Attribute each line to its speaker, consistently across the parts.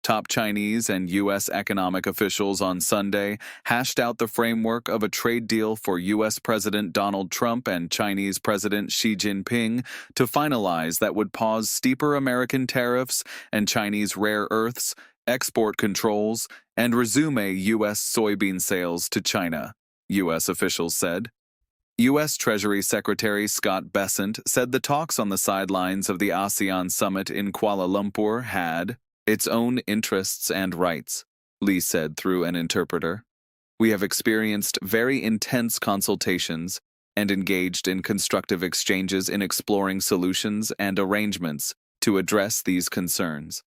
Speaker 1: Top Chinese and U.S. economic officials on Sunday hashed out the framework of a trade deal for U.S. President Donald Trump and Chinese President Xi Jinping to finalize that would pause steeper American tariffs and Chinese rare earths, export controls, and resume U.S. soybean sales to China, U.S. officials said. U.S. Treasury Secretary Scott Bessent said the talks on the sidelines of the ASEAN summit in Kuala Lumpur had its own interests and rights, Lee said through an interpreter. We have experienced very intense consultations and engaged in constructive exchanges in exploring solutions and arrangements to address these concerns.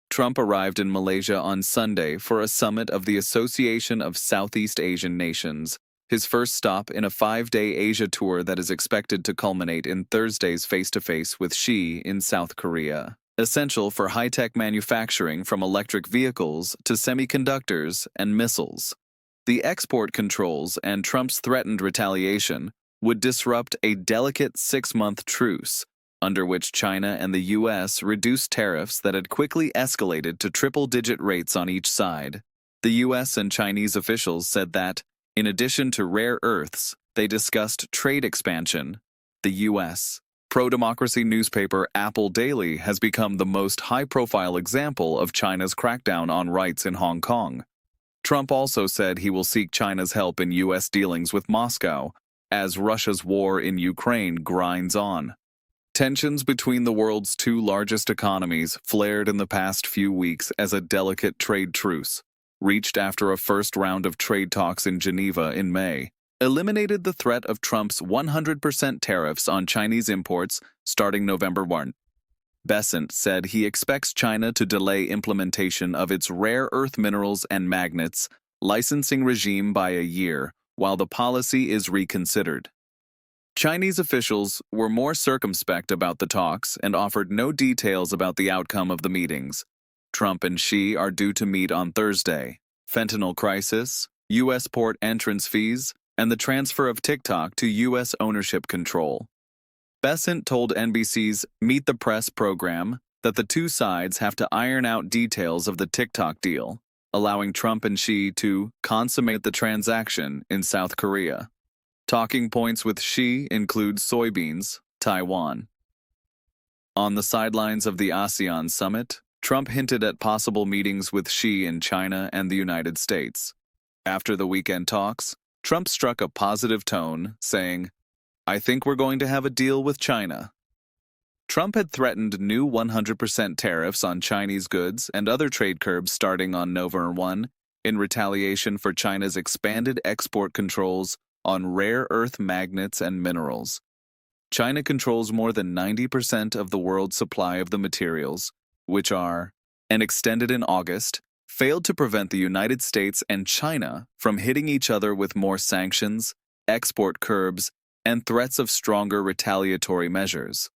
Speaker 1: Trump arrived in Malaysia on Sunday for a summit of the Association of Southeast Asian Nations, his first stop in a 5-day Asia tour that is expected to culminate in Thursday's face-to-face with Xi in South Korea, essential for high-tech manufacturing from electric vehicles to semiconductors and missiles. The export controls and Trump's threatened retaliation would disrupt a delicate 6-month truce, under which China and the U.S. reduced tariffs that had quickly escalated to triple-digit rates on each side. The U.S. and Chinese officials said that, in addition to rare earths, they discussed trade expansion. The U.S. pro-democracy newspaper Apple Daily has become the most high-profile example of China's crackdown on rights in Hong Kong. Trump also said he will seek China's help in U.S. dealings with Moscow, as Russia's war in Ukraine grinds on. Tensions between the world's two largest economies flared in the past few weeks as a delicate trade truce, reached after a first round of trade talks in Geneva in May, eliminated the threat of Trump's 100% tariffs on Chinese imports starting November 1. Bessent said he expects China to delay implementation of its rare earth minerals and magnets licensing regime by a year while the policy is reconsidered. Chinese officials were more circumspect about the talks and offered no details about the outcome of the meetings. Trump and Xi are due to meet on Thursday. Fentanyl crisis, U.S. port entrance fees, and the transfer of TikTok to U.S. ownership control. Bessent told NBC's Meet the Press program that the two sides have to iron out details of the TikTok deal, allowing Trump and Xi to consummate the transaction in South Korea. Talking points with Xi include soybeans, Taiwan. On the sidelines of the ASEAN summit, Trump hinted at possible meetings with Xi in China and the United States. After the weekend talks, Trump struck a positive tone, saying, "I think we're going to have a deal with China." Trump had threatened new 100% tariffs on Chinese goods and other trade curbs starting on November 1 in retaliation for China's expanded export controls on rare earth magnets and minerals. China controls more than 90% of the world's supply of the materials, which are, and extended in August, failed to prevent the United States and China from hitting each other with more sanctions, export curbs, and threats of stronger retaliatory measures.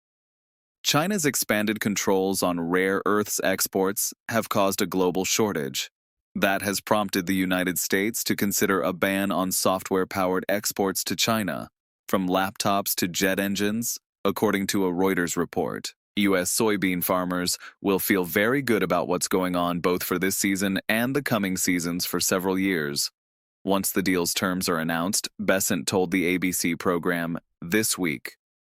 Speaker 1: China's expanded controls on rare earths exports have caused a global shortage. That has prompted the United States to consider a ban on software-powered exports to China, from laptops to jet engines, according to a Reuters report. U.S. soybean farmers will feel very good about what's going on both for this season and the coming seasons for several years. Once the deal's terms are announced, Bessent told the ABC program This Week.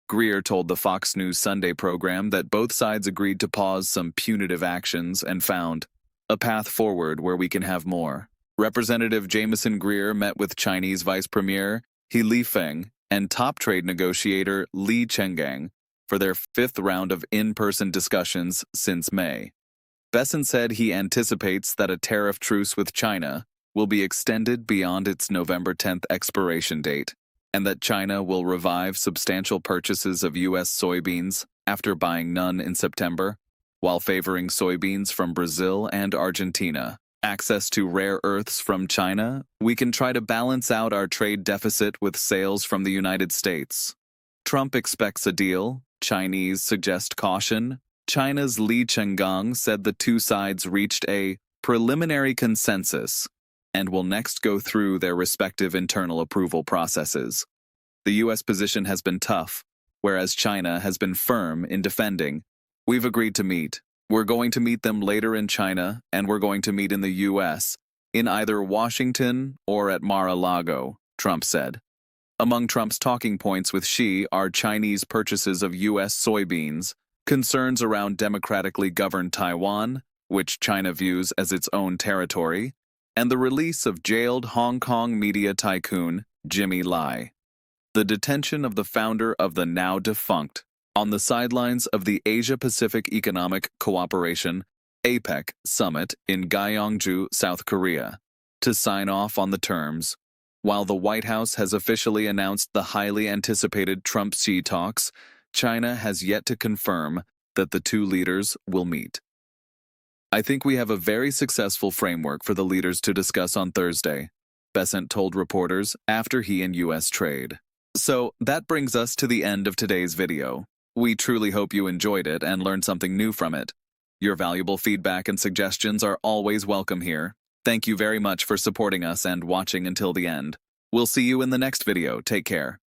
Speaker 1: Greer told the Fox News Sunday program that both sides agreed to pause some punitive actions and found a path forward where we can have more. Representative Jameson Greer met with Chinese Vice Premier He Lifeng and top trade negotiator Li Chenggang for their 5th round of in-person discussions since May. Bessent said he anticipates that a tariff truce with China will be extended beyond its November 10th expiration date, and that China will revive substantial purchases of U.S. soybeans after buying none in September, while favoring soybeans from Brazil and Argentina. Access to rare earths from China, we can try to balance out our trade deficit with sales from the United States. Trump expects a deal. Chinese suggest caution. China's Li Chenggang said the two sides reached a preliminary consensus and will next go through their respective internal approval processes. The U.S. position has been tough, whereas China has been firm in defending. We've agreed to meet. We're going to meet them later in China, and we're going to meet in the U.S., in either Washington or at Mar-a-Lago, Trump said. Among Trump's talking points with Xi are Chinese purchases of U.S. soybeans, concerns around democratically governed Taiwan, which China views as its own territory, and the release of jailed Hong Kong media tycoon Jimmy Lai. The detention of the founder of the now-defunct on the sidelines of the Asia-Pacific Economic Cooperation (APEC) summit in Gyeongju, South Korea, to sign off on the terms. While the White House has officially announced the highly anticipated Trump-Xi talks, China has yet to confirm that the two leaders will meet. I think we have a very successful framework for the leaders to discuss on Thursday, Besant told reporters after he and U.S. trade. So that brings us to the end of today's video. We truly hope you enjoyed it and learned something new from it. Your valuable feedback and suggestions are always welcome here. Thank you very much for supporting us and watching until the end. We'll see you in the next video. Take care.